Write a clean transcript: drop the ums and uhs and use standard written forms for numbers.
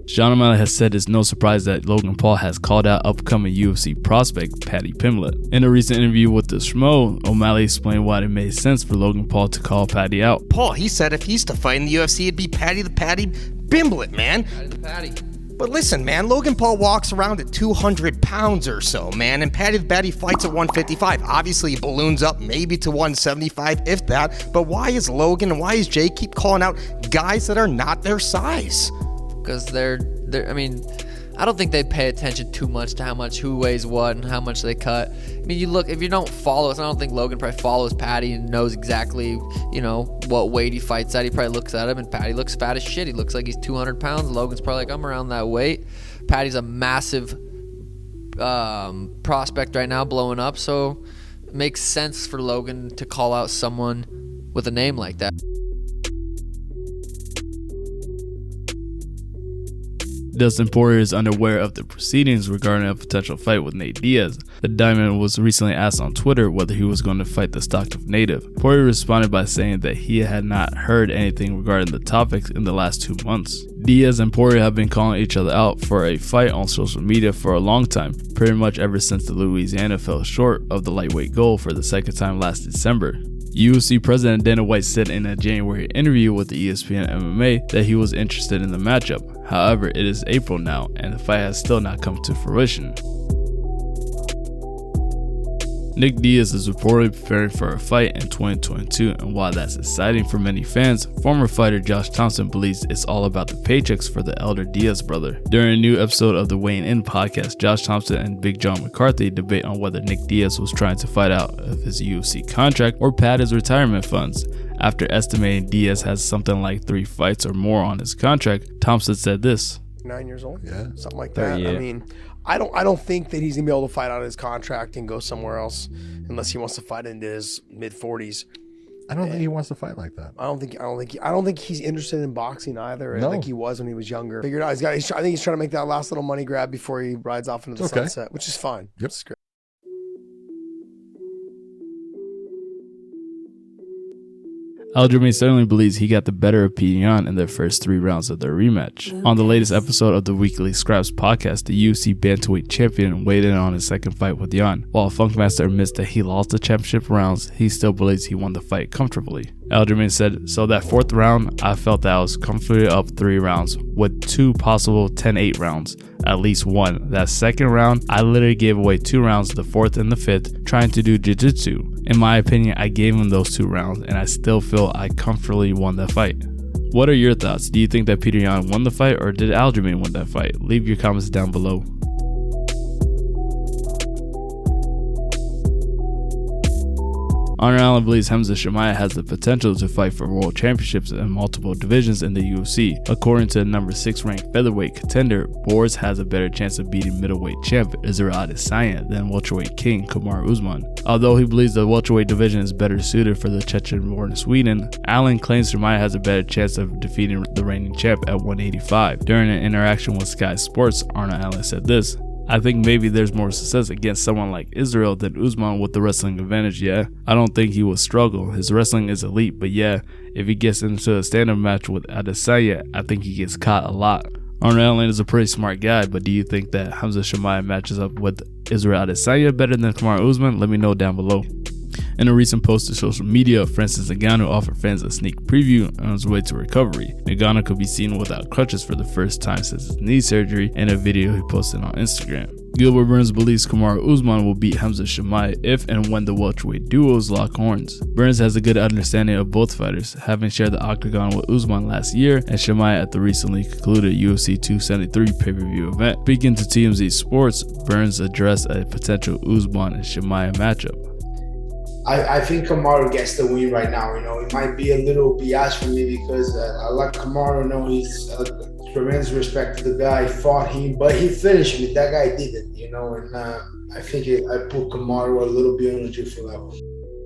Sean O'Malley has said it's no surprise that Logan Paul has called out upcoming UFC prospect Paddy Pimblett. In a recent interview with the Schmo, O'Malley explained why it made sense for Logan Paul to call Paddy out. Paul, he said if he's to fight in the UFC, it'd be Paddy Pimblett, man. Paddy the Paddy. But listen, man, Logan Paul walks around at 200 pounds or so, man, and Paddy fights at 155. Obviously, he balloons up maybe to 175, if that. But why is Logan and why is Jay keep calling out guys that are not their size? Because I mean, I don't think they pay attention too much to who weighs what and how much they cut. I mean, you look, if you don't follow us, I don't think Logan probably follows Paddy and knows exactly, what weight he fights at. He probably looks at him, and Paddy looks fat as shit. He looks like he's 200 pounds. Logan's probably like, I'm around that weight. Paddy's a massive prospect right now, blowing up, so it makes sense for Logan to call out someone with a name like that. Dustin Poirier is unaware of the proceedings regarding a potential fight with Nate Diaz. The Diamond was recently asked on Twitter whether he was going to fight the Stockton native. Poirier responded by saying that he had not heard anything regarding the topics in the last 2 months. Diaz and Poirier have been calling each other out for a fight on social media for a long time, pretty much ever since the Louisiana fell short of the lightweight goal for the second time last December. UFC President Dana White said in a January interview with the ESPN MMA that he was interested in the matchup. However, it is April now, and the fight has still not come to fruition. Nick Diaz is reportedly preparing for a fight in 2022, and while that's exciting for many fans, former fighter Josh Thompson believes it's all about the paychecks for the elder Diaz brother. During a new episode of the Weighing In podcast, Josh Thompson and Big John McCarthy debate on whether Nick Diaz was trying to fight out of his UFC contract or pad his retirement funds. After estimating Diaz has something like 3 fights or more on his contract, Thompson said this. 9 years old, yeah, something like that. Yeah. I mean, I don't think that he's gonna be able to fight out his contract and go somewhere else unless he wants to fight into his mid-40s. I don't think he wants to fight like that. I don't think he's interested in boxing either. No. I think he was when he was younger. Figured out I think he's trying to make that last little money grab before he rides off into the sunset, which is fine. Yep. It's great. Aljamain certainly believes he got the better of Petr Yan in their first 3 rounds of their rematch. On the latest episode of the Weekly Scraps podcast, the UFC bantamweight champion weighed in on his second fight with Yan. While Funkmaster admits that he lost the championship rounds, he still believes he won the fight comfortably. Aljamain said, "So that 4th round, I felt that I was comfortably up 3 rounds, with 2 possible 10-8 rounds, at least 1. That 2nd round, I literally gave away 2 rounds, the 4th and the 5th, trying to do jiu-jitsu. In my opinion, I gave him those 2 rounds, and I still feel I comfortably won that fight." What are your thoughts? Do you think that Petr Yan won the fight, or did Aljamain win that fight? Leave your comments down below. Honor Allen believes Khamzat Chimaev has the potential to fight for world championships in multiple divisions in the UFC. According to the number 6 ranked featherweight contender, Burns has a better chance of beating middleweight champ Israel Adesanya than welterweight king Kamaru Usman. Although he believes the welterweight division is better suited for the Chechen-born Sweden, Allen claims Chimaev has a better chance of defeating the reigning champ at 185. During an interaction with Sky Sports, Arnold Allen said this. "I think maybe there's more success against someone like Israel than Usman with the wrestling advantage, yeah. I don't think he will struggle. His wrestling is elite, but yeah, if he gets into a stand-up match with Adesanya, I think he gets caught a lot." Arnold Allen is a pretty smart guy, but do you think that Khamzat Chimaev matches up with Israel Adesanya better than Kamaru Usman? Let me know down below. In a recent post to social media, Francis Ngannou offered fans a sneak preview on his way to recovery. Ngannou could be seen without crutches for the first time since his knee surgery in a video he posted on Instagram. Gilbert Burns believes Kamaru Usman will beat Khamzat Chimaev if and when the welterweight duos lock horns. Burns has a good understanding of both fighters, having shared the octagon with Usman last year and Chimaev at the recently concluded UFC 273 pay-per-view event. Speaking to TMZ Sports, Burns addressed a potential Usman and Chimaev matchup. I think Kamaru gets the win right now. It might be a little biased for me because I like Kamaru. He's tremendous respect to the guy. Fought him, but he finished me. That guy didn't. And I think I put Kamaru a little bit on a different level.